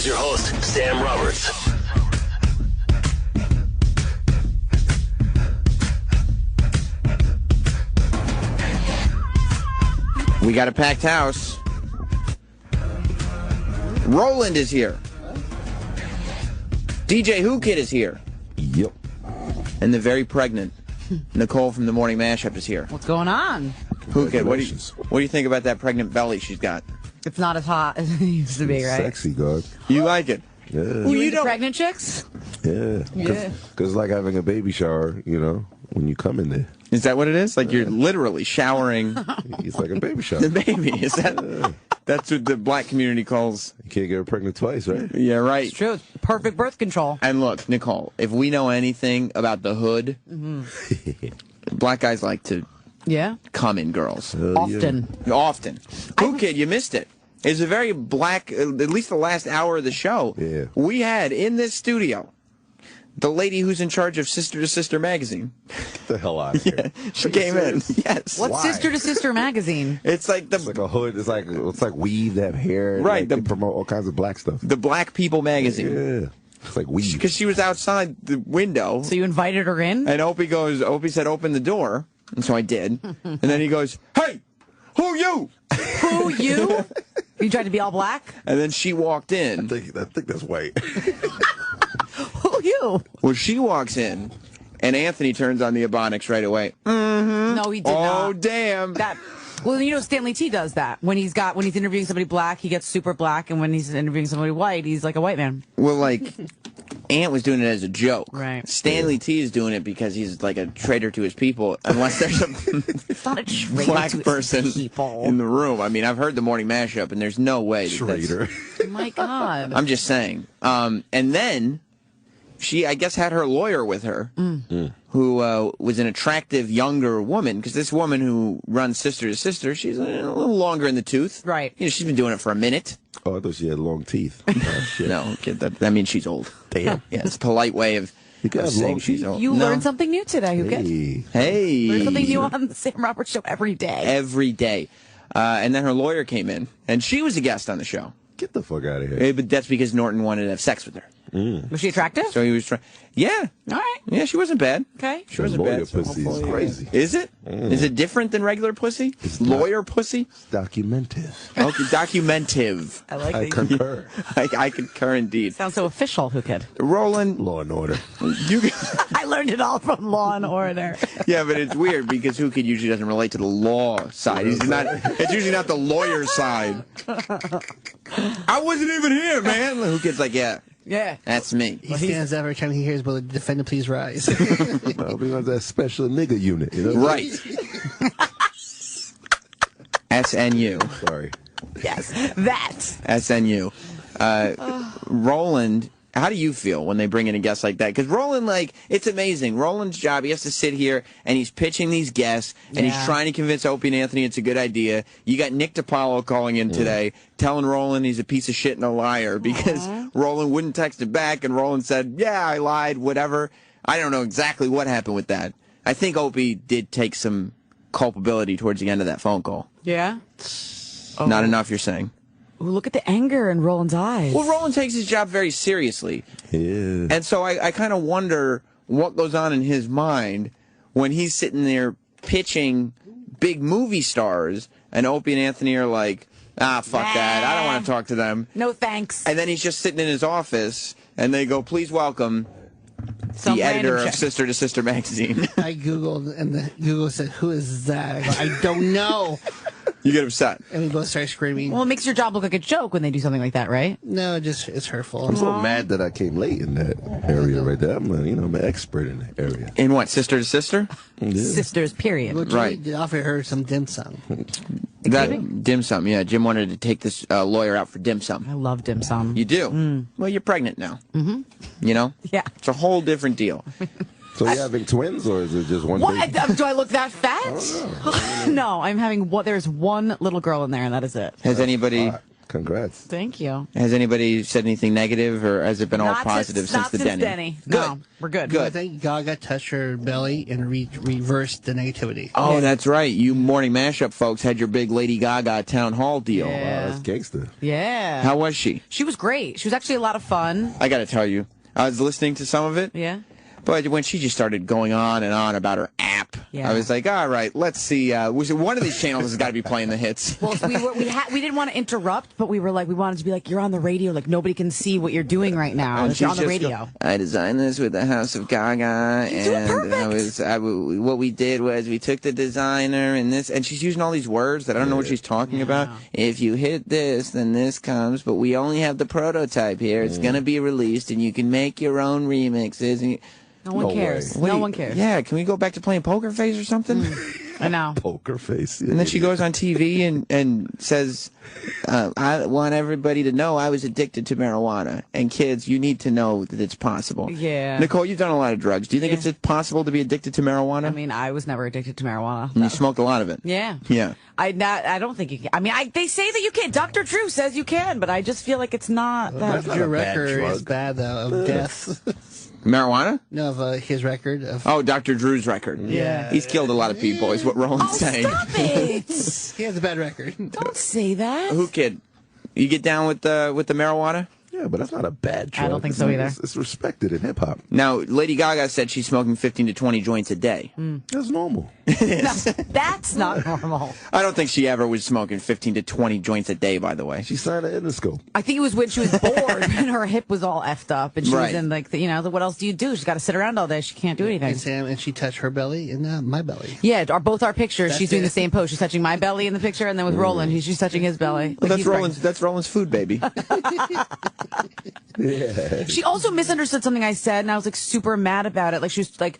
Here's your host, Sam Roberts. We got a packed house. Roland is here. DJ Who Kid is here. Yep. And the very pregnant Nicole from the Morning Mashup is here. What's going on? Who Kid, what do you think about that pregnant belly she's got? It's not as hot as it used to be, right? Sexy, God. You like it? Yeah. You into pregnant chicks? Yeah. Because it's like having a baby shower, you know, when you come in there. Is that what it is? Like you're literally showering It's like a baby shower. the baby. Is that? That's what the black community calls. You can't get her pregnant twice, right? Yeah, right. It's true. It's perfect birth control. And look, Nicole, if we know anything about the hood, black guys like to come in girls. Often. Yeah. Often. Who Kid, you missed it. It's a very black, at least the last hour of the show. Yeah. We had in this studio the lady who's in charge of Sister to Sister magazine. Get the hell out of here. Yeah, she came in. Yes. What's Why? Sister to Sister magazine? It's like It's like a hood. It's like weave. They have hair. Right, Like, they promote all kinds of black stuff. the Black People magazine. Yeah. It's like weave. Because she was outside the window. So you invited her in? And Opie said, open the door. And so I did. And then he goes, hey, who you? Who, you? You tried to be all black? And then she walked in. I think that's white. Who, you? Well, she walks in, and Anthony turns on the Ebonics right away. No, he did not. Oh, damn. Well, you know, Stanley T does that. When he's interviewing somebody black, he gets super black, and when he's interviewing somebody white, he's like a white man. Well, like, Ant was doing it as a joke. Right. Stanley T is doing it because he's like a traitor to his people, unless there's a It's not a traitor black to his person people. in the room. I mean, I've heard the Morning Mashup, and there's no way. Traitor. Oh my God. I'm just saying. And then she, I guess, had her lawyer with her, who was an attractive younger woman, because this woman who runs Sister to Sister, she's a little longer in the tooth. Right. You know, she's been doing it for a minute. Oh, I thought she had long teeth. Oh, shit. No, kid, that means she's old. Damn. Yeah, it's a polite way of got saying long she's teeth? old. You No. learn something new today, you get? Hey. Hey. Learn something new on the Sam Roberts Show every day. Every day. And then her lawyer came in, and she was a guest on the show. Get the fuck out of here. But that's because Norton wanted to have sex with her. Was she attractive? So he was trying. Yeah. All right. Yeah, she wasn't bad. Okay. She That wasn't lawyer bad. So pussy is hopefully- crazy. Is it? Is it different than regular pussy? Lawyer pussy? It's documented. Okay, documentive. I like I that. concur. I concur indeed. Sounds so official, who kid? Roland, Law and order. you. I learned it all from Law and Order. Yeah, but it's weird because Who Kid usually doesn't relate to the law side. He's not. It's usually not the lawyer side. I wasn't even here, man. Who Kid's like, yeah, Yeah. that's me. He stands up every time he hears, "Will the defendant please rise?" I'll be on that special nigga unit. You know? Right. SNU. Sorry. Yes. That. SNU. Roland, how do you feel when they bring in a guest like that? Because Roland, like, it's amazing. Roland's job, he has to sit here and he's pitching these guests and he's trying to convince Opie and Anthony it's a good idea. You got Nick DiPaolo calling in today, telling Roland he's a piece of shit and a liar because Roland wouldn't text it back, and Roland said, yeah, I lied, whatever. I don't know exactly what happened with that. I think Opie did take some culpability towards the end of that phone call. Yeah. Not enough, you're saying? Ooh, look at the anger in Roland's eyes. Well, Roland takes his job very seriously. Yeah. And so I kind of wonder what goes on in his mind when he's sitting there pitching big movie stars, and Opie and Anthony are like, fuck that. I don't want to talk to them. No thanks. And then he's just sitting in his office, and they go, please welcome Some the editor random of chick. Sister to Sister magazine. I googled, and Google said, "Who is that?" I go, "I don't know." You get upset. And we both start screaming. Well, it makes your job look like a joke when they do something like that, right? No, just it's hurtful. I'm so mad that I came late in that area right there. I'm an expert in that area. In what, Sister to Sister? Yeah. Sisters, period. Well, Right. Jimmy offered her some dim sum. That dim sum, yeah. Jim wanted to take this lawyer out for dim sum. I love dim sum. You do? Well, you're pregnant now. Mm-hmm. You know? Yeah. It's a whole different deal. So you having twins, or is it just one What? baby? Do I look that fat? No, I'm having there's one little girl in there, and that is it. Has anybody Congrats. Thank you. Has anybody said anything negative, or has it been all Not positive since the since Denny? Good. No, we're good. Good. I think Gaga touched her belly and reversed the negativity. Oh, that's right. You Morning Mashup folks had your big Lady Gaga town hall deal. Yeah. Wow, that's gangster. Yeah. How was she? She was great. She was actually a lot of fun. I got to tell you, I was listening to some of it. Yeah. But when she just started going on and on about her app, Yeah. I was like, all right, let's see. One of these channels has got to be playing the hits. Well, we didn't want to interrupt, but we wanted to be like, you're on the radio, like nobody can see what you're doing right now. You're on the radio. I designed this with the House of Gaga, and what we did was we took the designer and she's using all these words that I don't know what she's talking about. If you hit this, then this comes, but we only have the prototype here. It's going to be released, and you can make your own remixes. And No one cares. No one cares. Yeah, can we go back to playing Poker Face or something? I know. Poker face. And then she goes on TV and says, I want everybody to know I was addicted to marijuana. And kids, you need to know that it's possible. Yeah. Nicole, you've done a lot of drugs. Do you think it's possible to be addicted to marijuana? I mean, I was never addicted to marijuana. And you smoked a lot of it. Yeah. Yeah. I don't think you can. I mean, they say that you can. Dr. Drew says you can, but I just feel like it's not that. Your record is bad, though, of deaths. Marijuana? No, of his record. Of Dr. Drew's record. Yeah. He's killed a lot of people, is what Roland's saying. Stop it! He has a bad record. Don't say that. Who, kid? You get down with the marijuana? Yeah, but that's not a bad drug. I don't think so either. It's respected in hip hop. Now, Lady Gaga said she's smoking 15 to 20 joints a day. That's normal. That's not normal. I don't think she ever was smoking 15 to 20 joints a day, by the way. She signed an endoscope. I think it was when she was bored and her hip was all effed up, and she Right. was in like, what else do you do? She's got to sit around all day. She can't do anything. And Sam, and she touched her belly and my belly. Yeah, both our pictures. That's she's doing it. the same pose. She's touching my belly in the picture, and then with Roland, she's touching his belly. Well, Like he's pregnant. that's Roland's food, baby. Yeah. She also misunderstood something I said, and I was like super mad about it. Like she was like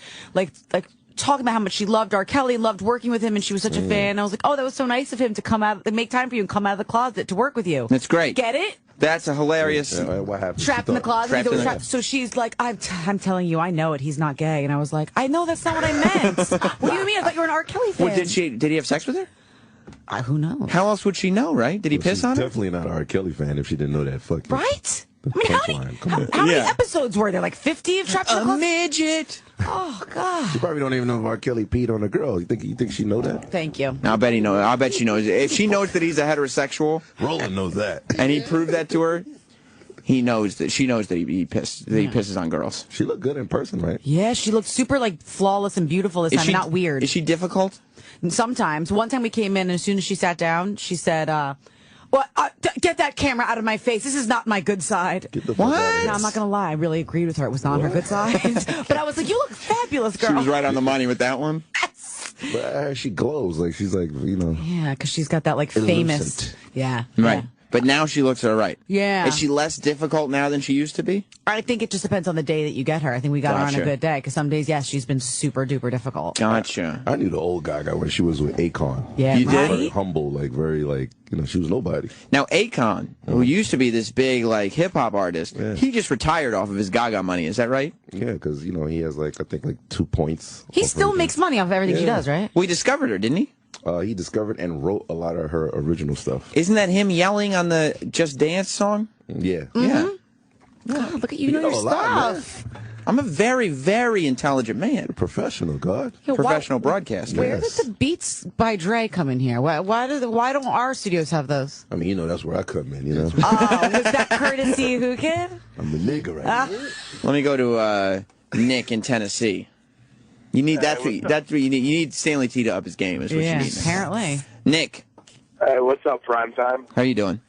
talking about how much she loved R. Kelly, loved working with him, and she was such a fan. And I was like, oh, that was so nice of him to come out, make time for you and come out of the closet to work with you. That's great. Get it? That's a hilarious. What happened? Trapped in the closet. Trapped in the- So she's like, I'm telling you, I know it. He's not gay. And I was like, I know that's not what I meant. What do you mean? I thought you were an R. Kelly fan. Well, did he have sex with her? Who knows? How else would she know, right? Did he piss She's on her? definitely not an R. Kelly fan if she didn't know that fucking. Right? I mean, punchline. Come on. how many Yeah. episodes were there? Like 50 of Trapped in the A Closet? midget. Oh, God. She probably don't even know if R. Kelly peed on a girl. You think she know that? Thank you. I bet he knows. I bet she knows. If she knows that he's a heterosexual, Roland knows that. and he proved that to her, she knows that he pisses on girls. She looked good in person, right? Yeah, she looked super like flawless and beautiful this time, not weird. Is she difficult? And sometimes, one time we came in, and as soon as she sat down, she said, get that camera out of my face. This is not my good side. Get the fuck out of What? here. No, I'm not going to lie. I really agreed with her. It was not her good side. But I was like, you look fabulous, girl. She was right on the money with that one. But she glows like she's like, you know. Yeah, because she's got that like famous. Elucent. Yeah. Right. Yeah. But now she looks all right. Yeah. Is she less difficult now than she used to be? I think it just depends on the day that you get her. I think we got her on Gotcha. a good day because some days, yes, she's been super duper difficult. Gotcha. I knew the old Gaga when she was with Akon. Yeah, You did? Very humble, like very like, you know, she was nobody. Now, Akon, who used to be this big, like, hip-hop artist, he just retired off of his Gaga money. Is that right? Yeah, because, you know, he has like, I think like 2 points. He off still everything. makes money off everything she does, right? Well, he discovered her, didn't he? He discovered and wrote a lot of her original stuff. Isn't that him yelling on the Just Dance song? Yeah. Yeah. God, look at you, know your know a lot, stuff. I'm a very, very intelligent man. Professional, God. Yo, Professional broadcaster. Where Yes. did the Beats by Dre come in here? Why don't our studios have those? I mean, you know, that's where I come in, you know. Oh, was that courtesy who kid? I'm the nigga right here. Let me go to Nick in Tennessee. You need that's what you need. You need Stanley T to up his game. Is what Yeah, you need. apparently. Nick, Hey, what's up, Primetime? how you doing?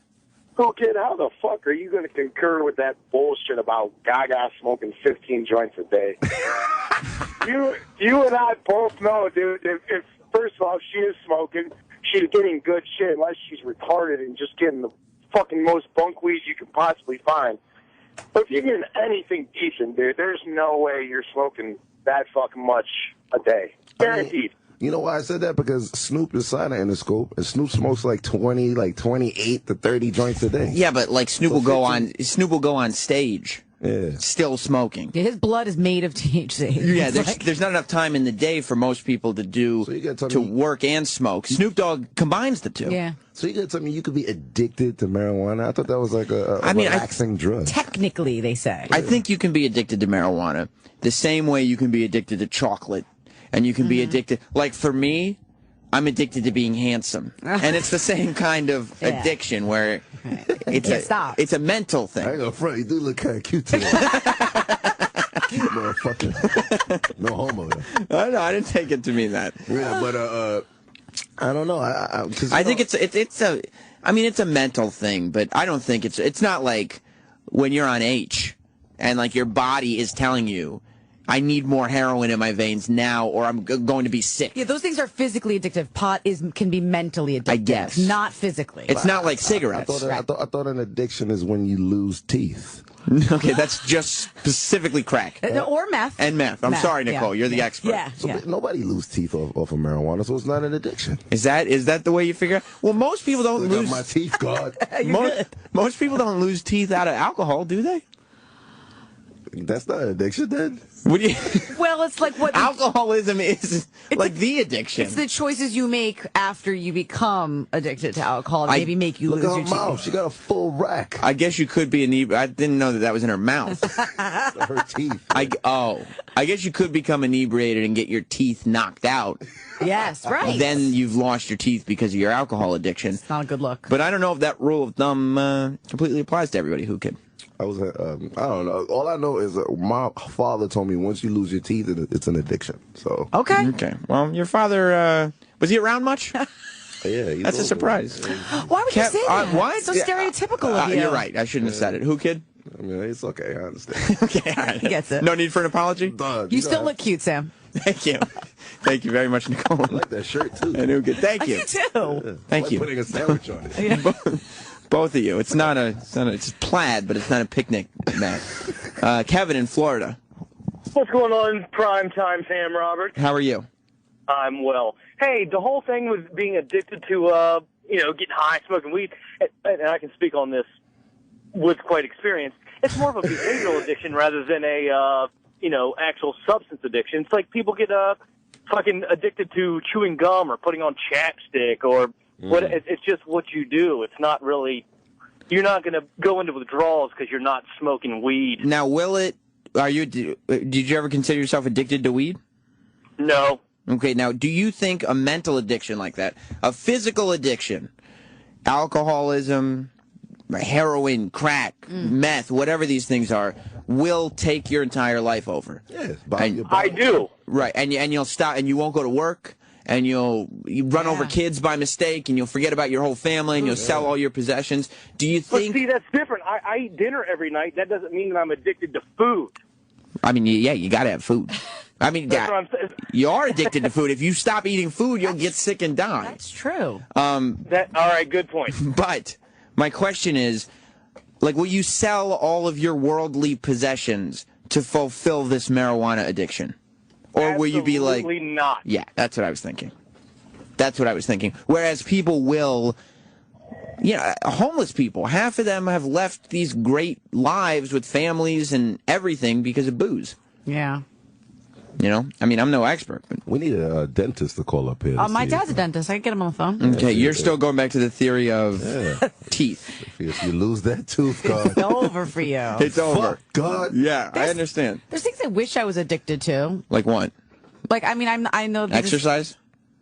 Cool kid, how the fuck are you going to concur with that bullshit about Gaga smoking 15 joints a day? you and I both know, dude, if first of all, she is smoking, she's getting good shit unless she's retarded and just getting the fucking most bunk weed you can possibly find. But if you're getting anything decent, dude, there's no way you're smoking that fucking much a day. Guaranteed. You know why I said that? Because Snoop is signing in the scope, and Snoop smokes like 28 to 30 joints a day. Yeah, but like Snoop will go on stage still smoking. Yeah, his blood is made of THC. Yeah, there's not enough time in the day for most people to work and smoke. Snoop Dogg combines the two. Yeah. So you got something you could be addicted to marijuana? I thought that was like a relaxing drug. Technically, they say. I think you can be addicted to marijuana the same way you can be addicted to chocolate, and you can be addicted. Like for me, I'm addicted to being handsome, and it's the same kind of addiction where it's a mental thing. I ain't gonna front. You do look kind of cute today. Motherfucker. No homo. No, I didn't take it to mean that. Yeah, but I don't know. I think it's a mental thing, but I don't think it's not like when you're on H and like your body is telling you, I need more heroin in my veins now, or I'm going to be sick. Yeah, those things are physically addictive. Pot can be mentally addictive, I guess, not physically. It's not like cigarettes. I thought an addiction is when you lose teeth. Okay, that's just specifically crack. Or meth. And meth. I'm sorry, Nicole. You're the expert. Yeah. So nobody loses teeth off of marijuana, so it's not an addiction. Is that the way you figure it? Well, most people don't lose my teeth, God. most people don't lose teeth out of alcohol, do they? That's not an addiction, then. What do you? Well, it's like what alcoholism is like the addiction. It's the choices you make after you become addicted to alcohol. Maybe make you lose your teeth. Mouth. She got a full rack. I guess you could be I didn't know that was in her mouth. Her teeth. I guess you could become inebriated and get your teeth knocked out. Yes, right. Then you've lost your teeth because of your alcohol addiction. It's not a good look. But I don't know if that rule of thumb completely applies to everybody who could. I don't know. All I know is my father told me once you lose your teeth, it's an addiction. So okay. Well, your father was he around much? Yeah, that's a surprise. Why would you say that? What? So stereotypical of you. You're right. I shouldn't have said it. Who kid? I mean, it's okay. I understand. Okay, all right. He gets it. No need for an apology. You still look cute, Sam. Thank you. Thank you very much, Nicole. I like that shirt too. And good. Thank you. You too. Thank you. Putting a sandwich on it. Both of you. It's plaid, but it's not a picnic mat. Kevin in Florida. What's going on, Primetime Sam Roberts? How are you? I'm well. Hey, the whole thing with being addicted to, getting high, smoking weed, and I can speak on this with quite experience. It's more of a behavioral addiction rather than a, actual substance addiction. It's like people get fucking addicted to chewing gum or putting on chapstick or it's just what you do. It's not really, you're not going to go into withdrawals because you're not smoking weed. Now, did you ever consider yourself addicted to weed? No. Okay, now, do you think a mental addiction like that, a physical addiction, alcoholism, heroin, crack, meth, whatever these things are, will take your entire life over? Yes, I do. Right, and you'll stop, and you won't go to work, and you run over kids by mistake, and you'll forget about your whole family, and you'll sell all your possessions. Do you think... But see, that's different. I eat dinner every night. That doesn't mean that I'm addicted to food. I mean, yeah, you got to have food. I mean, that's what I'm saying. You are addicted to food. If you stop eating food, you'll get sick and die. That's true. All right, good point. But my question is, will you sell all of your worldly possessions to fulfill this marijuana addiction? Or will you be like... Absolutely not. Yeah, that's what I was thinking. Whereas people will... homeless people, half of them have left these great lives with families and everything because of booze. Yeah. I mean, I'm no expert. But... We need a dentist to call up here. My dad's a dentist. I can get him on the phone. Okay, you're still going back to the theory of teeth. If you lose that tooth, God. It's over for you. It's over. Fuck, God. Yeah, I understand. There's things I wish I was addicted to. Like what? I know that exercise?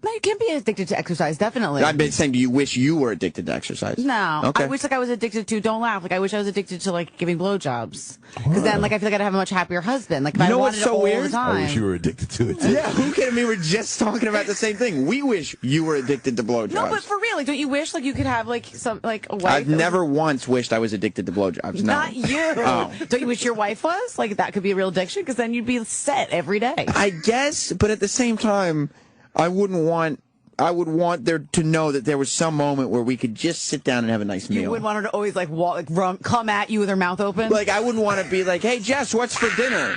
No, you can be addicted to exercise, definitely. I've been saying, do you wish you were addicted to exercise? No. Okay. I wish I was addicted to, don't laugh, I wish I was addicted to giving blowjobs. Because then I feel like I'd have a much happier husband. If I wanted it all the time. I wish you were addicted to it too. Yeah, who kidding me? We're just talking about the same thing. We wish you were addicted to blowjobs. No, but for real, don't you wish you could have a wife? I've never once wished I was addicted to blowjobs. No. Not you. Oh. Don't you wish your wife was? That could be a real addiction because then you'd be set every day. I guess, but at the same time, I would want there to know that there was some moment where we could just sit down and have a nice meal. You wouldn't want her to always come at you with her mouth open? I wouldn't want to be like, hey, Jess, what's for dinner?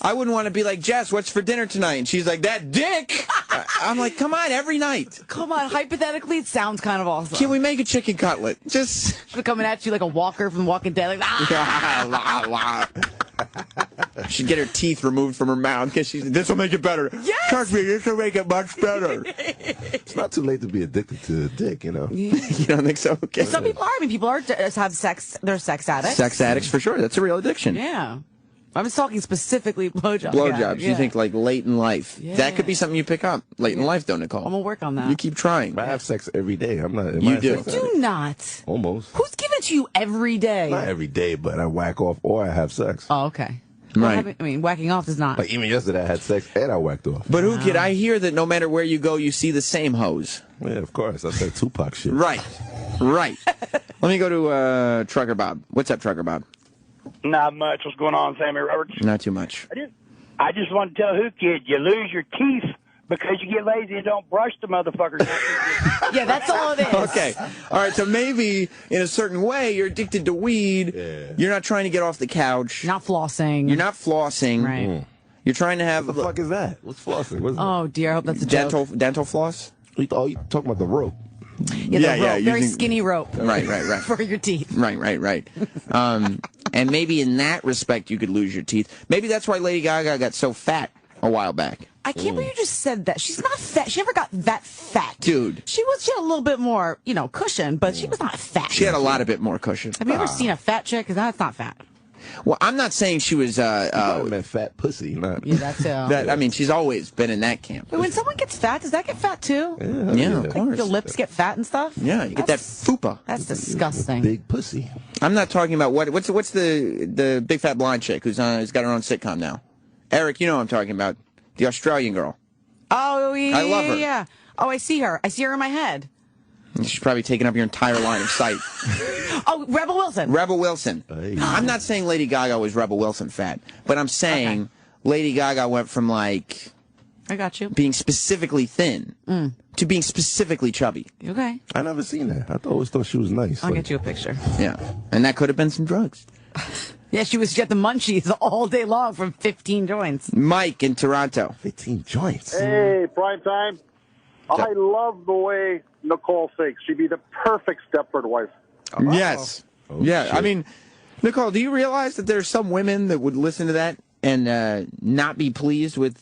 I wouldn't want to be like, Jess, what's for dinner tonight? And she's like, that dick. I'm like, come on, every night. Come on, hypothetically, it sounds kind of awesome. Can we make a chicken cutlet? Just She's coming at you like a walker from Walking Dead. Like, she'd get her teeth removed from her mouth because she's. This will make it better. Yes! Trust me, this will make it much better. It's not too late to be addicted to a dick, you know. You don't think so? Okay. Some people are. I mean, people are have sex. They're sex addicts. Sex addicts for sure. That's a real addiction. Yeah. I was talking specifically blowjobs. Blowjobs. Yeah. You think like late in life. Yeah. That could be something you pick up late in life, though, Nicole. I'm gonna work on that. You keep trying. I have sex every day. I'm not. You do. Do not. Almost. Who's giving it to you every day? Not every day, but I whack off or I have sex. Oh, okay. Right. Well, I mean, whacking off is not. Like even yesterday, I had sex and I whacked off. But who kid? I hear that no matter where you go, you see the same hose. Yeah, of course. I said Tupac shit. Right. Right. Let me go to Trucker Bob. What's up, Trucker Bob? Not much. What's going on, Sammy Roberts? Not too much. I just want to tell Who Kid, you lose your teeth because you get lazy and don't brush the motherfuckers. Yeah, that's all it is. Okay. All right. So maybe in a certain way, you're addicted to weed. Yeah. You're not trying to get off the couch. Not flossing. You're not flossing. Right. You're trying to have What the fuck is that? What's flossing? What's Oh dear, I hope that's a joke. dental floss. that? Oh, you talking about the rope? Yeah, the rope, very using- skinny rope. Right. For your teeth. Right. And maybe in that respect, you could lose your teeth. Maybe that's why Lady Gaga got so fat a while back. I can't believe you just said that. She's not fat. She never got that fat. Dude. She had a little bit more, cushion, but she was not fat. She had a lot of bit more cushion. Have you ever seen a fat chick? Because that's not fat. Well, I'm not saying she was. I meant fat pussy. Not. Yeah, that's That, I mean, she's always been in that camp. But when someone gets fat, does that get fat too? Yeah, of course. Your lips get fat and stuff? Yeah, you get that fupa. That's disgusting. Big pussy. I'm not talking about what's the big fat blonde chick who's got her own sitcom now. Eric, you know what I'm talking about. The Australian girl. Oh, yeah. I love her. Yeah. Oh, I see her. I see her in my head. She's probably taken up your entire line of sight. Oh, Rebel Wilson. Rebel Wilson. Hey. I'm not saying Lady Gaga was Rebel Wilson fat, but I'm saying Lady Gaga went from like I got you. being specifically thin to being specifically chubby. Okay. I never seen that. I always thought she was nice. I'll Like, get you a picture. Yeah, and that could have been some drugs. Yeah, she had the munchies all day long from 15 joints. Mike in Toronto. 15 joints. Hey, prime time. I love the way Nicole thinks. She'd be the perfect Stepford wife. Yes. Oh, yeah. shit. I mean, Nicole, do you realize that there's some women that would listen to that and not be pleased with?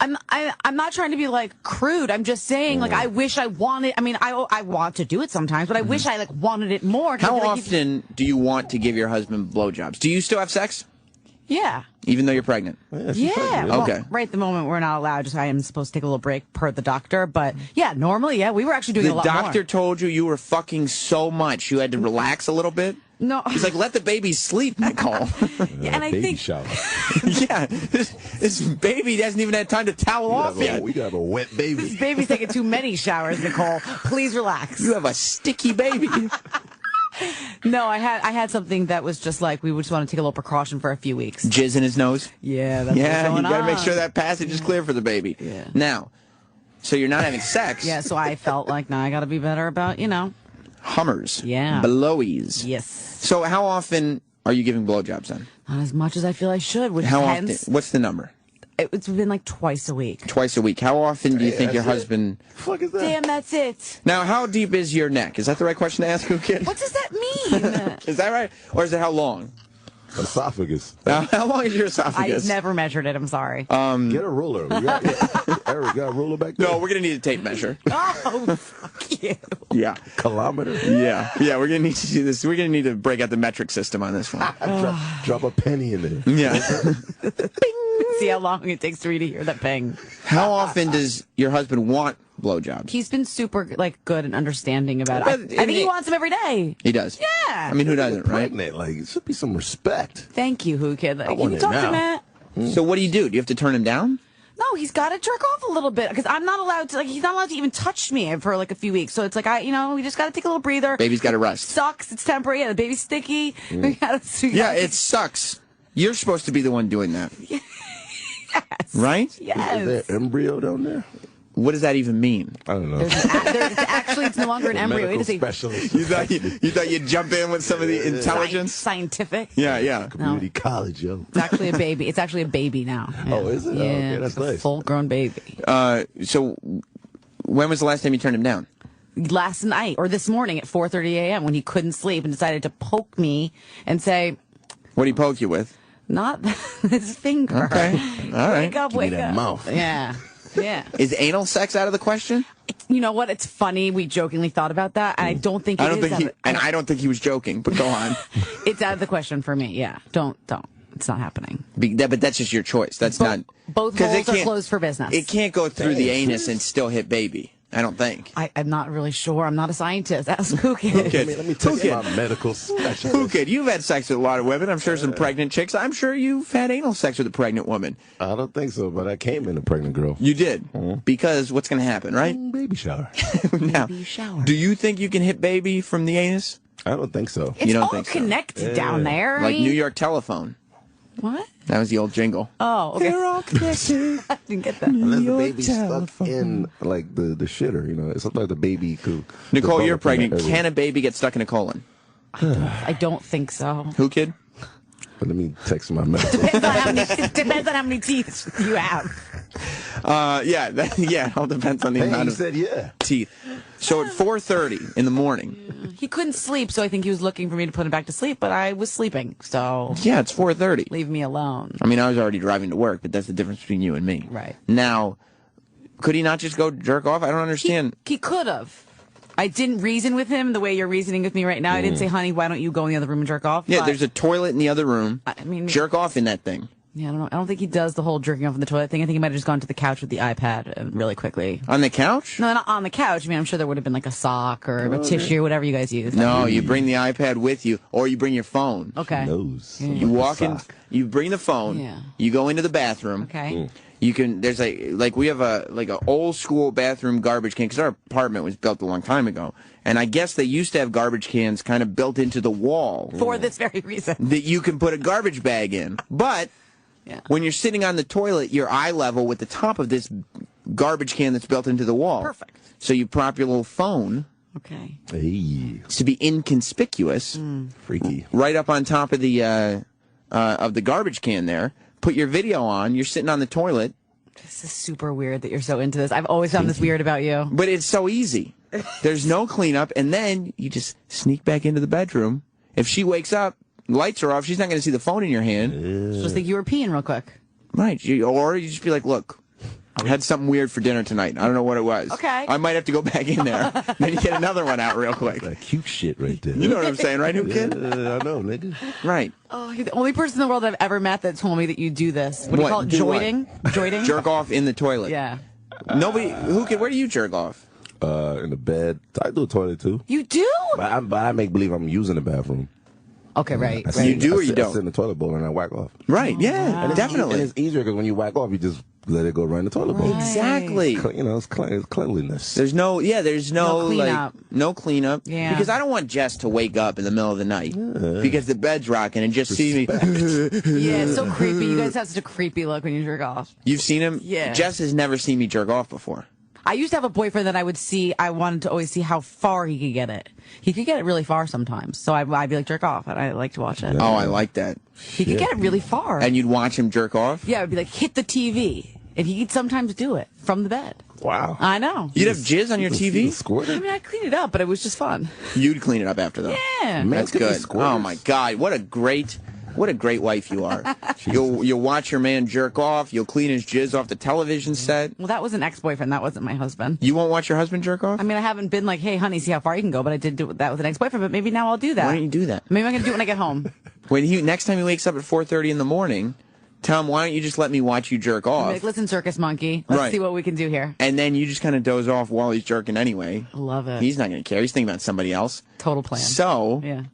I'm not trying to be like crude. I'm just saying, like, I wish I wanted. I mean, I want to do it sometimes, but I wish I wanted it more. How often do you want to give your husband blowjobs? Do you still have sex, Yeah. even though you're pregnant? Yeah. Well, Okay. right at the moment, we're not allowed. Just I am supposed to take a little break per the doctor. But yeah, normally, yeah, we were actually doing The a lot doctor more. told you were fucking so much you had to relax a little bit. No. He's like, let the baby sleep, Nicole. Yeah, and I baby think shower. Yeah, this baby hasn't even had time to towel off yet. We got a wet this baby. baby's taking too many showers, Nicole. Please relax. You have a sticky baby. No, I had something that was just like we just want to take a little precaution for a few weeks. Jizz in his nose. Yeah, that's Yeah, what's you going got to make on. sure that passage is clear for the baby. Yeah. Now, so you're not having sex. Yeah, so I felt like, I got to be better about, Hummers. Yeah. Blowies. Yes. So how often are you giving blowjobs then? Not as much as I feel I should, which How hence, often? What's the number? it's been like twice a week. Twice a week. How often do you think your that's it. husband... Fuck is that? Damn, that's it. Now, how deep is your neck? Is that the right question to ask, who kid? What does that mean? Is that right? Or is it how long? Esophagus. How long is your I esophagus? never measured it. I'm sorry. Get a ruler. Eric, got a ruler back there? No, we're going to need a tape measure. Oh, fuck you. Yeah. Kilometer? Yeah. We're going to need to do this. We're going to need to break out the metric system on this one. Drop a penny in there. Yeah. See how long it takes for me to hear that ping. How often does your husband want blowjobs? He's been super good and understanding about it. I But think he wants them every day. He does. Yeah. I mean, who doesn't, right? Pregnant. Like, it should be some respect. Thank you, Who Kid. Can want you it talk to now. Matt? So what do? Do you have to turn him down? No, he's got to jerk off a little bit because I'm not allowed to. He's not allowed to even touch me for like a few weeks. So it's like we just got to take a little breather. Baby's got to rest. Sucks. It's temporary. Yeah, the baby's sticky. We gotta, Yeah, it sucks. You're supposed to be the one doing that. Yes. Right? Yes. Is there embryo down there? What does that even mean? I don't know. It's no longer an embryo. It is a specialist. You thought you'd jump in with some of the intelligence? Scientific. Yeah. Community college, yo. It's actually a baby. It's actually a baby now. Yeah. Oh, is it? Yeah, Oh, okay, that's it's a nice. full-grown baby. So when was the last time you turned him down? Last night or this morning at 4:30 a.m. when he couldn't sleep and decided to poke me and say, What did he poke you with? not his finger. Okay. All right. Wake up, Give me wake that up. mouth. Yeah. Yeah. Is anal sex out of the question? You know what? It's funny. We jokingly thought about that, and I don't think it is. I don't think he was joking, but go on. It's out of the question for me. Yeah. Don't. It's not happening. But that's just your choice. That's not. Both 'cause holes are closed for business. It can't go through the anus and still hit baby. I don't think. I'm not really sure. I'm not a scientist. Ask who can. Let me tell you my medical specialist. Who could? You've had sex with a lot of women. I'm sure some pregnant chicks. I'm sure you've had anal sex with a pregnant woman. I don't think so, but I came in a pregnant girl. You did. Because what's going to happen, right? Baby shower. Now, Baby shower. do you think you can hit baby from the anus? I don't think so. It's don't all think so? connected down there. Like New York Telephone. What? That was the old jingle. Oh, okay. They're all connected. I didn't get that. Unless the York baby's stuck telephone. in like the shitter, you know. Sometimes the baby could. Nicole, you're develop in that pregnant. area. Can a baby get stuck in a colon? I don't think so. Who, kid? But let me text my medical. It depends on how many teeth you have. It all depends on the Hey, amount he of said yeah. teeth. So at 4:30 in the morning. He couldn't sleep, so I think he was looking for me to put him back to sleep, but I was sleeping, so Yeah, it's 4:30. leave me alone. I mean, I was already driving to work, but that's the difference between you and me. Right. Now, could he not just go jerk off? I don't understand. He could have. I didn't reason with him the way you're reasoning with me right now. I didn't say, honey, why don't you go in the other room and jerk off? Yeah, But- there's a toilet in the other room. I mean, jerk off in that thing. Yeah, I don't know. I don't think he does the whole jerking off in the toilet thing. I think he might have just gone to the couch with the iPad really quickly. On the couch? No, not on the couch. I mean, I'm sure there would have been like a sock or a tissue or whatever you guys use. No, you bring the iPad with you, or you bring your phone. Okay. Nose. You walk in, you bring the phone. Yeah. You go into the bathroom. Okay. You can. There's we have a old school bathroom garbage can because our apartment was built a long time ago, and I guess they used to have garbage cans kind of built into the wall For this very reason. that you can put a garbage bag in, but. Yeah. When you're sitting on the toilet, you're eye level with the top of this garbage can that's built into the wall. Perfect. So you prop your little phone Okay. Hey, to be inconspicuous freaky. right up on top of the garbage can there. Put your video on. You're sitting on the toilet. This is super weird that you're so into this. I've always found this weird about you. But it's so easy. There's no cleanup. And then you just sneak back into the bedroom. If she wakes up, lights are off, she's not going to see the phone in your hand. Just think you were peeing real quick. Right. Or you just be like, look, I had something weird for dinner tonight. I don't know what it was. Okay. I might have to go back in there. Then you get another one out real quick. That cute shit right there. You know what I'm saying, right, new kid? Yeah, I know, nigga. Right. Oh, you're the only person in the world I've ever met that told me that you do this. What do you call it? Do what? Joining? Joining? Jerk off in the toilet. Yeah. Nobody, where do you jerk off? In the bed. I do a toilet too. You do? But I make believe I'm using the bathroom. Okay, right. I right. sit- You do or I you sit- don't? I sit in the toilet bowl and I whack off. Right, yeah, And definitely. it's easier because when you whack off, you just let it go right in the toilet bowl. Exactly. You know, it's cleanliness. There's no No cleanup. no cleanup. Yeah. Because I don't want Jess to wake up in the middle of the night because the bed's rocking and just see me. Yeah, it's so creepy. You guys have such a creepy look when you jerk off. You've seen him? Yeah. Jess has never seen me jerk off before. I used to have a boyfriend that I would see. I wanted to always see how far he could get it. He could get it really far sometimes. So I'd be like, jerk off. And I like to watch it. Oh, I like that. He could get it really far. And you'd watch him jerk off? Yeah, I'd be like, hit the TV. And he'd sometimes do it from the bed. Wow. I know. You'd have jizz on your TV? I Squirted? mean, I cleaned it up, but it was just fun. You'd clean it up after though. Yeah. Man, That's could be good. squirters. Oh my God, what a great wife you are. You'll watch your man jerk off. You'll clean his jizz off the television set. Well, that was an ex-boyfriend. That wasn't my husband. You won't watch your husband jerk off? I mean, I haven't been like, hey, honey, see how far you can go, but I did do that with an ex-boyfriend, but maybe now I'll do that. Why don't you do that? Maybe I'm going to do it when I get home. Next time he wakes up at 4:30 in the morning, tell him, why don't you just let me watch you jerk I'm off? like, listen, circus monkey, let's Right. see what we can do here. And then you just kind of doze off while he's jerking anyway. I love it. He's not going to care. He's thinking about somebody else. Total plan. So, Yeah.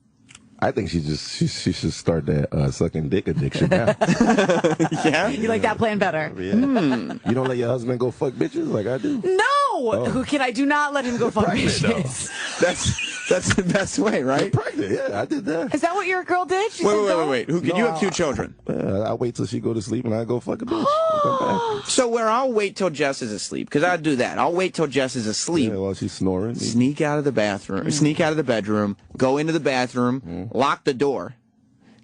I think she should start that sucking dick addiction now. yeah. You like that plan better? Yeah. You don't let your husband go fuck bitches like I do. No! Who can I do not let him go fuck bitches? That's the best way, right? Pregnant, yeah, I did that. Is that what your girl did? She said Wait. Who can you have 2 children? I wait till she go to sleep and I go fuck a bitch. and come back. So where I'll wait till Jess is asleep, because I'll do that. I'll wait till Jess is asleep. Yeah, while she's snoring. Sneak out of the bathroom, sneak out of the bedroom, go into the bathroom, lock the door,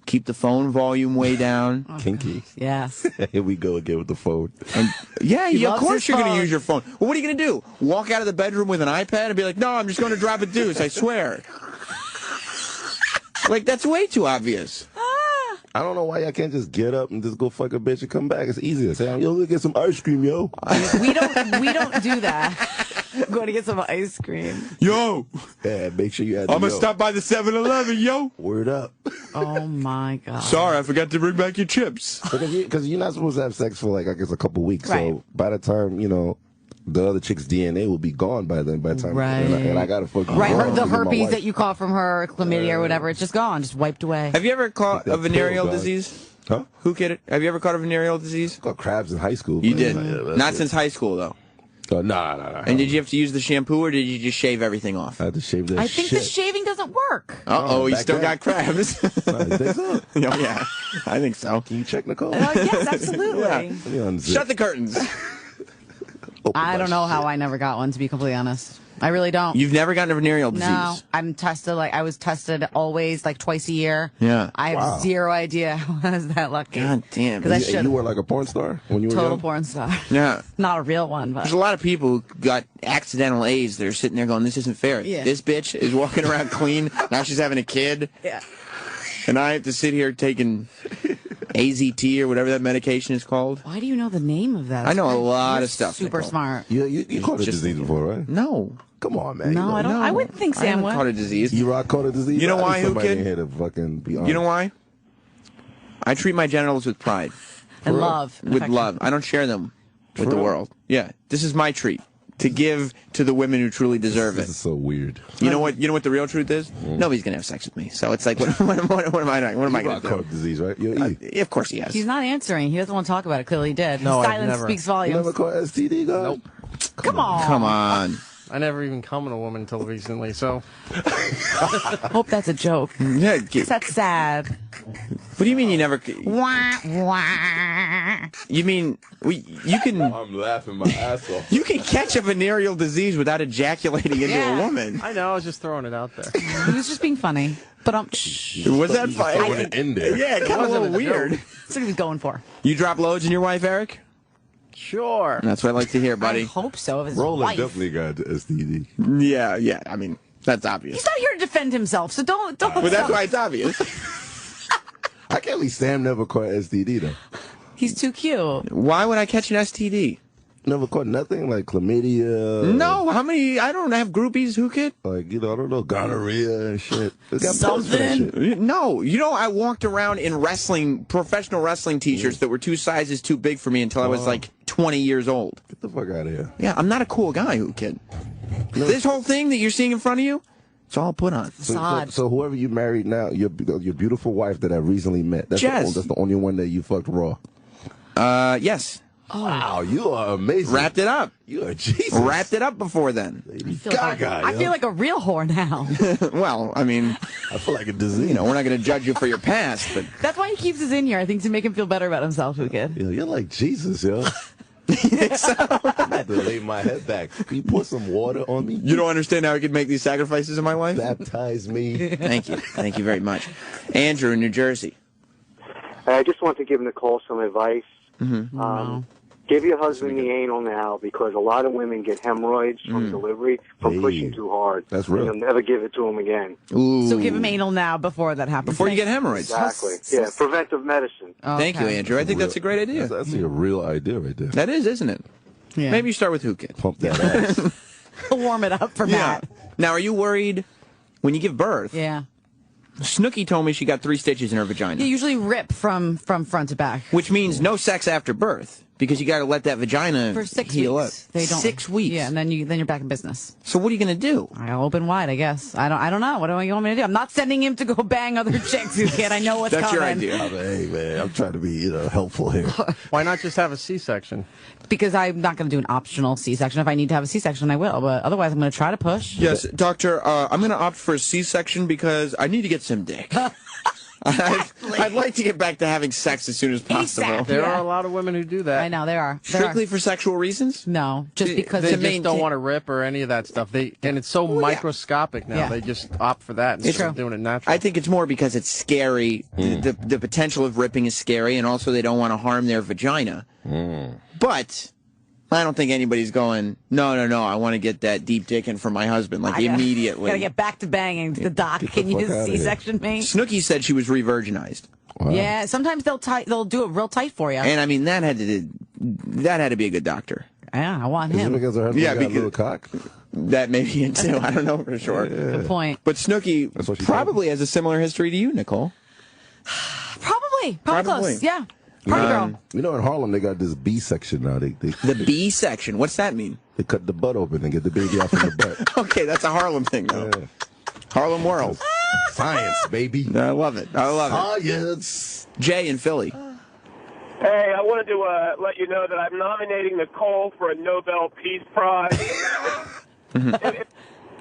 keep the phone volume way down. Kinky. Yes. Here we go again with the phone. And yeah, of loves course his you're going to phone. use your phone. Well, what are you going to do? Walk out of the bedroom with an iPad and be like, no, I'm just going to drop a deuce, I swear. Like, that's way too obvious. I don't know why y'all can't just get up and just go fuck a bitch and come back. It's easier. Say, yo, let's get some ice cream, yo. We don't do that. I'm going to get some ice cream. Yo, Yeah, make sure you add I'm going to yo. stop by the 7-Eleven, yo. Word up. Oh my God. Sorry, I forgot to bring back your chips. Because you're not supposed to have sex for, like, I guess a couple weeks. Right. So by the time, you know, the other chick's DNA will be gone by then. By the time, Right. and I gotta fuck you. Right, wrong the to get my herpes wife. that you caught from her, chlamydia or whatever, it's just gone, just wiped away. Have you ever caught a that venereal pill, guys. disease? Huh? Who kid it? Have you ever caught a venereal disease? Got crabs in high school. You but- did. Yeah, that's Not it. since high school, though. Nah. And did you have to use the shampoo, or did you just shave everything off? I had to shave that I think shit. the shaving doesn't work. Uh-oh, you back still then. got crabs. I think so. Oh, yeah, I think so. Can you check Nicole? Yes, absolutely. Yeah. Let me unzip. Shut the curtains. Open I my don't know how shit. I never got one, to be completely honest. I really don't. You've never gotten a venereal disease? No, I'm tested, I was tested always, like twice a year. Yeah. I have Wow. zero idea how I was that lucky. God damn. Because I You should. were like a porn star when you were Total young? porn star. Yeah. Not a real one, but. There's a lot of people who got accidental AIDS. They're sitting there going, this isn't fair. Yeah. This bitch is walking around clean. Now she's having a kid. Yeah. And I have to sit here taking AZT or whatever that medication is called. Why do you know the name of that? I know a You're lot of stuff, Super Nicole. smart. You caught a Just- disease before, right? No. Come on, man. No, you I don't. I wouldn't think I Sam haven't would. caught a disease. E-Rock caught a disease. You know I need why, who, somebody kid? in here to fucking be honest. You know why? I treat my genitals with pride. And love. and With affection. love. I don't share them with the real? world. Yeah. This is my treat. To give to the women who truly deserve This it. is so weird. You know what? You know what the real truth is? Nobody's gonna have sex with me. So it's like, what am I doing? What am I E-Rock gonna caught a do? disease, right? You, Yeah, of course he has. He's not answering. He doesn't want to talk about it. Clearly, he did. No, His I've silence never. speaks you volumes. never caught STD, guys? Nope. Come on. Come on. I never even come on a woman until recently, so Hope that's a joke. Yeah. 'Cause that's sad. What do you mean you never? Wah, wah. You mean you can? I'm laughing my ass off. You can catch a venereal disease without ejaculating into Yeah. a woman. I know I was just throwing it out there. He was just being funny. But Was that Throwing fine? it in there. Yeah, kind of a wasn't little a weird. that's what he was going for. You drop loads in your wife, Eric? Sure. That's what I like to hear, I buddy. hope so. If his Roland wife. definitely got STD. Yeah. I mean, that's obvious. He's not here to defend himself, so don't. But that's why it's obvious. I can't believe Sam never caught STD, though. He's too cute. Why would I catch an STD? Never caught nothing like chlamydia. No, how many? I don't have groupies. Who kid? Like, you know, I don't know, gonorrhea and shit. They got pills for that Something. shit. No, I walked around in professional wrestling t-shirts that were 2 sizes too big for me until I was like 20 years old. Get the fuck out of here. Yeah, I'm not a cool guy, who kid. This whole thing that you're seeing in front of you, it's all put on. Facade. So whoever you married now, your beautiful wife that I recently met, that's Jess. that's the only one that you fucked raw. Yes. Wow, you are amazing. Wrapped it up. You are Jesus. Wrapped it up before then. Gaga, I feel like a real whore now. Well, I mean, I feel like a disease. we're not going to judge you for your past, but That's why he keeps us in here. I think to make him feel better about himself, who kid. Yo, you're like Jesus, yo. I had to lay my head back. Can you pour some water on me? you don't understand how I could make these sacrifices in my life? Baptize me. Thank you. Thank you very much. Andrew in New Jersey. I just want to give Nicole some advice. Give your husband the anal now, because a lot of women get hemorrhoids from delivery from Hey, pushing too hard. that's real. And you'll never give it to him again. Ooh. So give him anal now before that happens. Before you get hemorrhoids. Exactly. Yeah, preventive medicine. Thank you, Andrew. I think that's a great idea. That's actually a real idea right there. That is, isn't it? Yeah. Maybe you start with who kid. Pump that ass. warm it up for Matt. Now, are you worried when you give birth? Yeah. Snooki told me she got 3 stitches in her vagina, You usually rip from front to back. which means no sex after birth. because you got to let that vagina For 6 heal weeks. up. They don't. 6 weeks. Yeah, and then you're back in business. So what are you going to do? I'll open wide, I guess. I don't know. What do you want me to do? I'm not sending him to go bang other chicks, you kid. I know what's That's coming. your idea. Hey, man, I'm trying to be helpful here. Why not just have a C-section? Because I'm not going to do an optional C-section. If I need to have a C-section, I will. But otherwise, I'm going to try to push. Yes, doctor, I'm going to opt for a C-section because I need to get some dick. I'd like to get back to having sex as soon as possible. ASAP. There Yeah. are a lot of women who do that. I know, there are. Strictly for sexual reasons? No, just because They to just don't want to rip or any of that stuff. And it's so microscopic now. Yeah. They just opt for that instead of doing it natural. I think it's more because it's scary. The potential of ripping is scary, and also they don't want to harm their vagina. But I don't think anybody's going, no, I want to get that deep dick in for my husband, immediately. Gotta get back to banging. The doc, can you C-section me? Snooki said she was re-virginized. Wow. Yeah, sometimes they'll do it real tight for you. And I mean, that had to be a good doctor. Yeah, I want Is it him. because her husband got a little cock? That may be it too. I don't know for sure. Good point. But Snooki probably has a similar history to you, Nicole. Probably close. Yeah. Party girl. You know, in Harlem, they got this B section now. The B section. What's that mean? They cut the butt open and get the baby out from the butt. Okay, that's a Harlem thing, though. Yeah. Harlem World. Science, baby. I love it. Science. Jay in Philly. Hey, I wanted to let you know that I'm nominating Nicole for a Nobel Peace Prize.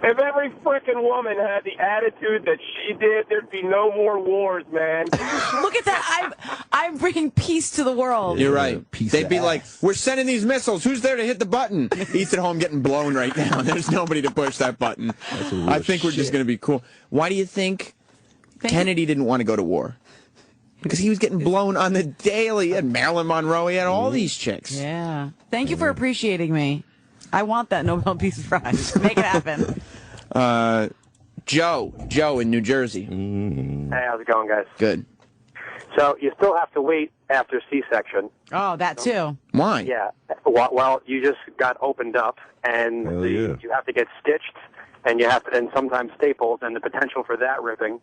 If every frickin' woman had the attitude that she did, there'd be no more wars, man. Look at that. I'm bringing peace to the world. You're right. Piece They'd of be ass. like, we're sending these missiles. Who's there to hit the button? He's at home getting blown right now. There's nobody to push that button. I think we're just going to be cool. Why do you think Kennedy didn't want to go to war? Because he was getting blown on the daily. He had Marilyn Monroe. He had all these chicks. Yeah. Thank you for appreciating me. I want that Nobel Peace Prize. Make it happen. Joe in New Jersey. Hey, how's it going, guys? Good. So you still have to wait after C-section. Oh, that too. Why? Yeah. Well, you just got opened up, and you have to get stitched, and you have to, and sometimes staples, and the potential for that ripping.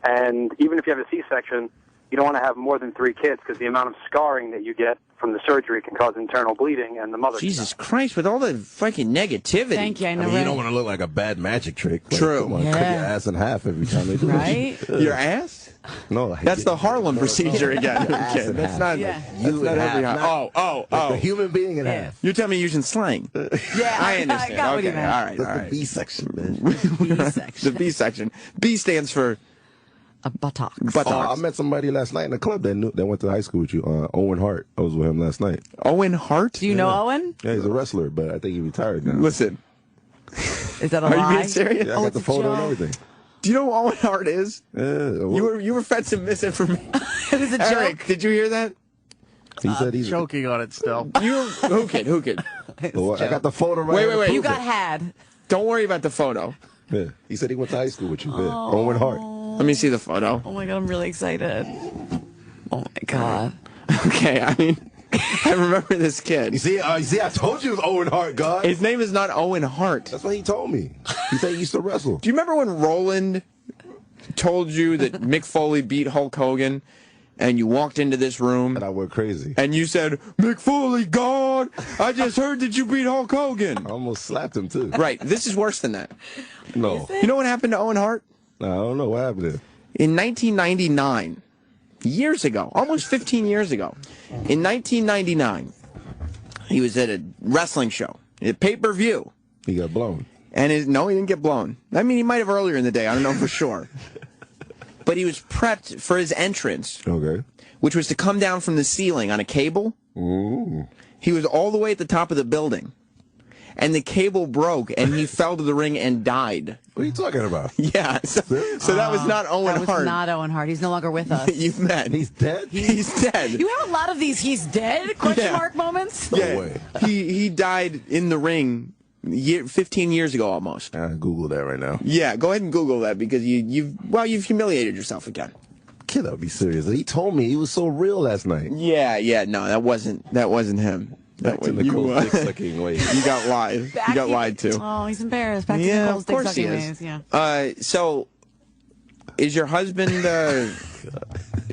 And even if you have a C-section, you don't want to have more than 3 kids because the amount of scarring that you get from the surgery can cause internal bleeding, and the mother. Jesus Christ, with all the fucking negativity. Thank you. I know. You don't want to look like a bad magic trick. Like, True. Come on, cut your ass in half every time they do Right? it. Your ass? No. That's the Harlem procedure again. Okay, that's not. Yeah. That's not every. Like a human being in half. You're telling me you're using slang. Yeah, I understand. I got what he Okay, meant. all right, all That's the right. B section, man. The B section. B stands for A buttocks. buttocks. I met somebody last night in the club that went to high school with you. Owen Hart. I was with him last night. Owen Hart? Do you know Owen? Yeah, he's a wrestler, but I think he retired now. Listen, Is that a are lie? you being serious? Yeah, I got it's the a photo and joke. everything. Do you know who Owen Hart is? Yeah, You were fed some misinformation. It was a Eric, joke. did you hear that? he said he's. Choking on it still. Who could? Oh, I got the photo right. Wait, here to wait. You prove got had. Don't worry about the photo. it. Yeah. He said he went to high school with you. Yeah. Owen Hart. Let me see the photo. Oh my god, I'm really excited. Oh my god. Okay, I mean, I remember this kid. You see, I told you it was Owen Hart, God. His name is not Owen Hart. That's what he told me. He said he used to wrestle. Do you remember when Roland told you that Mick Foley beat Hulk Hogan, and you walked into this room And I went crazy. and you said, "Mick Foley, God, I just heard that you beat Hulk Hogan." I almost slapped him, too. Right. This is worse than that. No. You know what happened to Owen Hart? No, I don't know what happened there. In 1999, years ago, almost 15 years ago, in 1999, he was at a wrestling show, a pay-per-view. He got blown. And no, he didn't get blown. I mean, he might have earlier in the day. I don't know for sure. But he was prepped for his entrance, Okay. which was to come down from the ceiling on a cable. Ooh. He was all the way at the top of the building. And the cable broke, and he fell to the ring and died. What are you talking about? Yeah, so that was not Owen That was Hart. not Owen Hart. He's no longer with us. You've met. He's dead? He's dead. You have a lot of these "he's dead?" question mark moments. No Yeah. way. He died in the ring 15 years ago almost. I Google that right now. Yeah, go ahead and Google that because you've humiliated yourself again. Kid, I'll be serious. He told me he was so real last night. Yeah, no, that wasn't him. Back to Nicole's dick sucking ways. You got lied. You got lied to. Oh, he's embarrassed. Back to Yeah, Nicole's of course dick he sucking is. ways. Yeah. So, is your husband?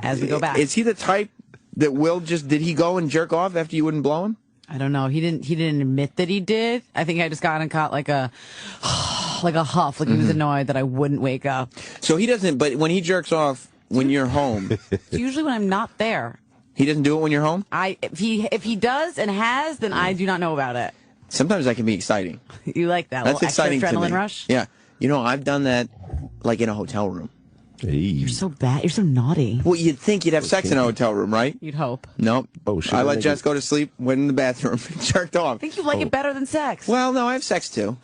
As we go back. Is he the type that Will did he go and jerk off after you wouldn't blow him? I don't know. He didn't admit that he did. I think I just got and caught like a huff, like he was annoyed that I wouldn't wake up. So he doesn't. But when he jerks off when you're home, It's usually when I'm not there. He doesn't do it when you're home. If he does and has, then I do not know about it. Sometimes that can be exciting. You like that? That's exciting extra adrenaline to me. Rush. Yeah, I've done that like in a hotel room. Hey. You're so bad. You're so naughty. Well, you'd think you'd have sex in a hotel room, right? You'd hope. Nope. Oh, shit, I that let nigga- Jess go to sleep, went in the bathroom, jerked off. I think you like it better than sex. Well, no, I have sex too.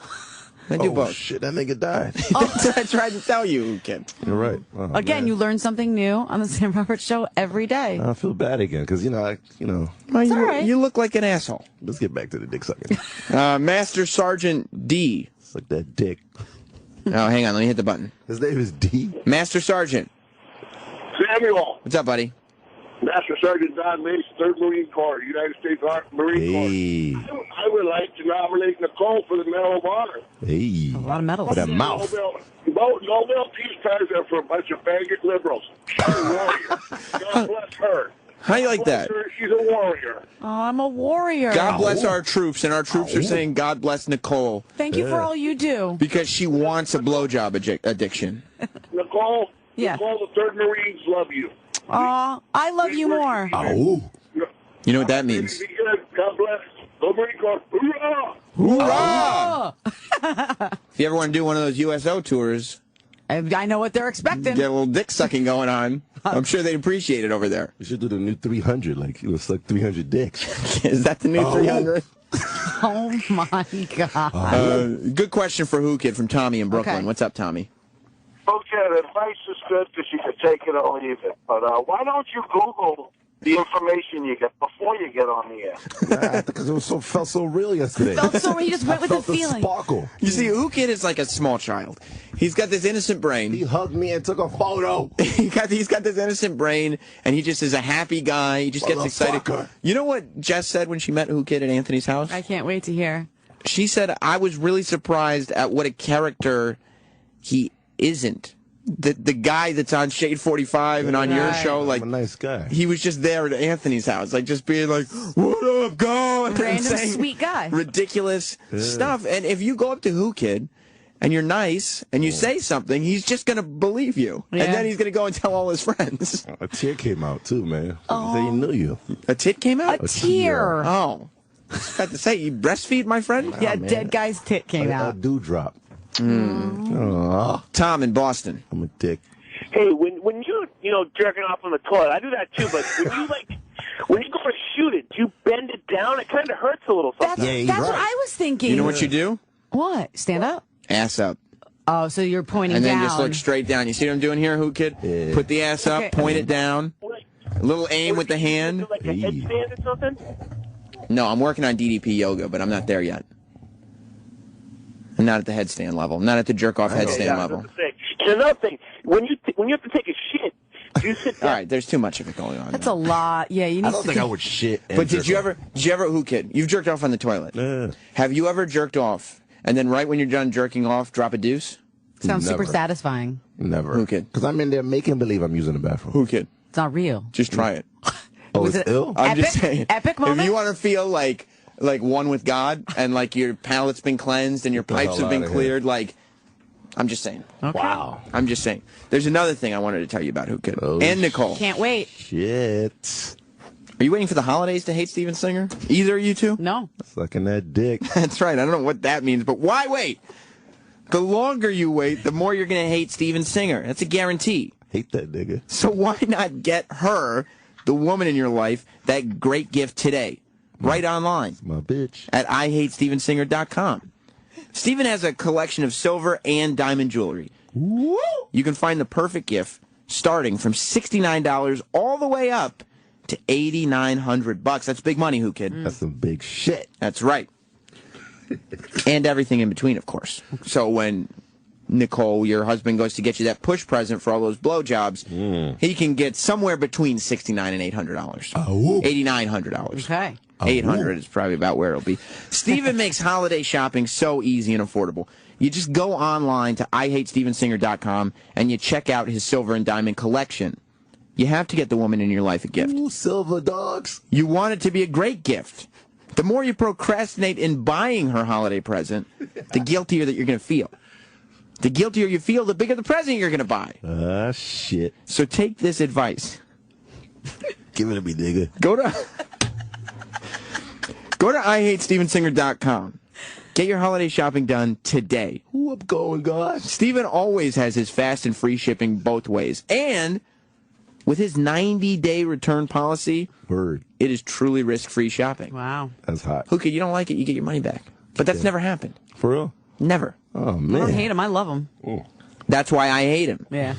I do both. Shit, that nigga died. That's what I tried to tell you, kid. You're right. Oh, Again, man. you learn something new on the Sam Roberts Show every day. I feel bad again because Well, It's all right. you look like an asshole. Let's get back to the dick sucking. Master Sergeant D. Suck that dick. Oh, hang on, let me hit the button. His name is D. Master Sergeant. Samuel, What's up, buddy? Master Sergeant Don Mace, 3rd Marine Corps, United States Marine Hey. Corps. I would like to nominate Nicole for the Medal of Honor. Hey. A lot of medals. For that mouth. Nobel Peace Prize are for a bunch of faggot liberals. She's a warrior. God bless her. How you like that? She's a warrior. Oh, I'm a warrior. God bless our troops, and our troops are saying, God bless Nicole, Thank you for all you do. because she wants a blowjob addiction. Nicole, Yeah. Nicole, the 3rd Marines love you. Aw, I love you more. Oh. You know what that means? Be good. God bless. The Marine Corps. Hoorah! Hoorah! Oh, If you ever want to do one of those USO tours, I know what they're expecting. get a little dick sucking going on, I'm sure they'd appreciate it over there. We should do the new 300. Like, you would suck 300 dicks. Is that the new 300? Oh my God. Good question for Who Kid from Tommy in Brooklyn. Okay. What's up, Tommy? Okay, advice is good because you can take it or leave it. But why don't you Google the information you get before you get on the air? Because it felt so real yesterday. Felt so he just went I with felt the feeling. sparkle. You see, Who Kid is like a small child. He's got this innocent brain. He hugged me and took a photo. He's got this innocent brain, and he just is a happy guy. He just gets excited. Motherfucker. You know what Jess said when she met Who Kid at Anthony's house? I can't wait to hear. She said, I was really surprised at what a character he isn't. The guy that's on Shade 45 and on your Right. show, like, I'm a nice guy. he was just there at Anthony's house, like just being like, "What up, God?" Random saying sweet guy. ridiculous stuff. And if you go up to Who Kid and you're nice and you say something, he's just gonna believe you, Yeah. and then he's gonna go and tell all his friends. A tear came out, too, man. They knew you. A tit came out. A tear. Oh, I was about to say, you breastfeed, my friend. Yeah, dead guy's tit came A out. dewdrop. Oh, Tom in Boston. I'm a dick. Hey, when you jerking off on the toilet, I do that too. But when you go to shoot it, do you bend it down? It kind of hurts a little sometimes. That's what I was thinking. You know what you do? What? Stand up? Ass up. Oh, so you're pointing And then down. just look straight down. You see what I'm doing here, Who Kid? Yeah. Put the ass up, Okay. point it down. A little aim with the hand. Like a headstand or something? No, I'm working on DDP yoga, but I'm not there yet. I'm not at the headstand level. I'm not at the jerk-off headstand level. And another thing, when you have to take a shit, do you sit All down? right, there's too much of it going on. That's now. a lot. Yeah, you need I don't to think I would shit. and But did jerk you off. ever, Who Kid? You've jerked off on the toilet. Yeah. Have you ever jerked off, and then right when you're done jerking off, drop a deuce? Sounds super Never. satisfying. Never. Who kid? Because I'm in there making believe I'm using the bathroom. Who Kid? It's not real. Just try it. Oh, Was it's it- ill? I'm just Epic? saying. Epic moment? If you want to feel like one with God, and like your palate's been cleansed and your the pipes hell have been outta cleared, like, I'm just saying. Okay. Wow. I'm just saying. There's another thing I wanted to tell you about Who Kid. Oh, and Nicole. Can't wait. Shit. Are you waiting for the holidays to hate Steven Singer? Either of you two? No. Sucking that dick. That's right. I don't know what that means, but why wait? The longer you wait, the more you're going to hate Steven Singer. That's a guarantee. Hate that nigga. So why not get her, the woman in your life, that great gift today? Right online My bitch. at IHateStevenSinger.com. Steven has a collection of silver and diamond jewelry. Woo! You can find the perfect gift starting from $69 all the way up to $8,900. That's big money, Who Kid? That's some big shit. That's right. And everything in between, of course. So when Nicole, your husband, goes to get you that push present for all those blowjobs, he can get somewhere between $69 and $800. Oh. $8,900. Okay. 800 is probably about where it'll be. Steven makes holiday shopping so easy and affordable. You just go online to IHateStevenSinger.com and you check out his silver and diamond collection. you have to get the woman in your life a gift. Ooh, silver dogs. You want it to be a great gift. The more you procrastinate in buying her holiday present, the guiltier that you're going to feel. The guiltier you feel, the bigger the present you're going to buy. Shit. So take this advice. Give it to me, nigga. Go to IHateStevenSinger.com. Get your holiday shopping done today. Ooh, I'm going, God. Steven always has his fast and free shipping both ways. And with his 90-day return policy, it is truly risk-free shopping. Wow. That's hot. Hookah, you don't like it, you get your money back. But that's never happened. For real? Never. Oh, man. I don't hate him. I love him. Oh. That's why I hate him. Yeah.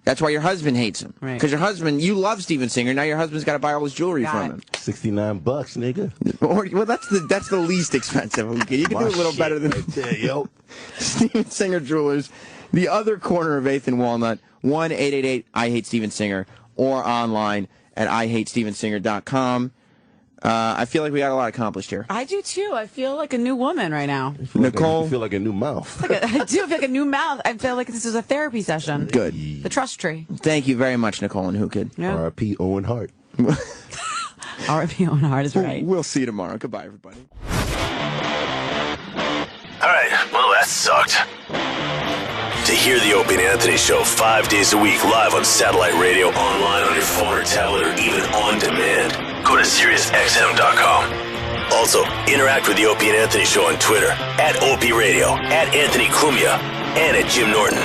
That's why your husband hates him. Right. Because your husband, you love Steven Singer. Now your husband's got to buy all his jewelry from him. $69, nigga. Well, that's the least expensive. Hookah. You can do a little better than that, yo. Steven Singer Jewelers, the other corner of 8th and Walnut, 1-888-I-HATE-STEVEN-SINGER, or online at IHateStevenSinger.com. I feel like we got a lot accomplished here. I do too. I feel like a new woman right now. Nicole, I feel like a new mouth. I do feel like a new mouth. I feel like this is a therapy session. Good. The trust tree. Thank you very much, Nicole and Hookah. Yeah. R.I.P. Owen Hart. R.I.P. Owen Hart is right. We'll see you tomorrow. Goodbye, everybody. All right, well, that sucked. To hear the Opie and Anthony Show 5 days a week live on satellite radio, online on your phone or tablet, or even on demand, go to SiriusXM.com. Also, interact with the Opie and Anthony Show on Twitter, @Opie Radio, @Anthony Cumia, and @Jim Norton.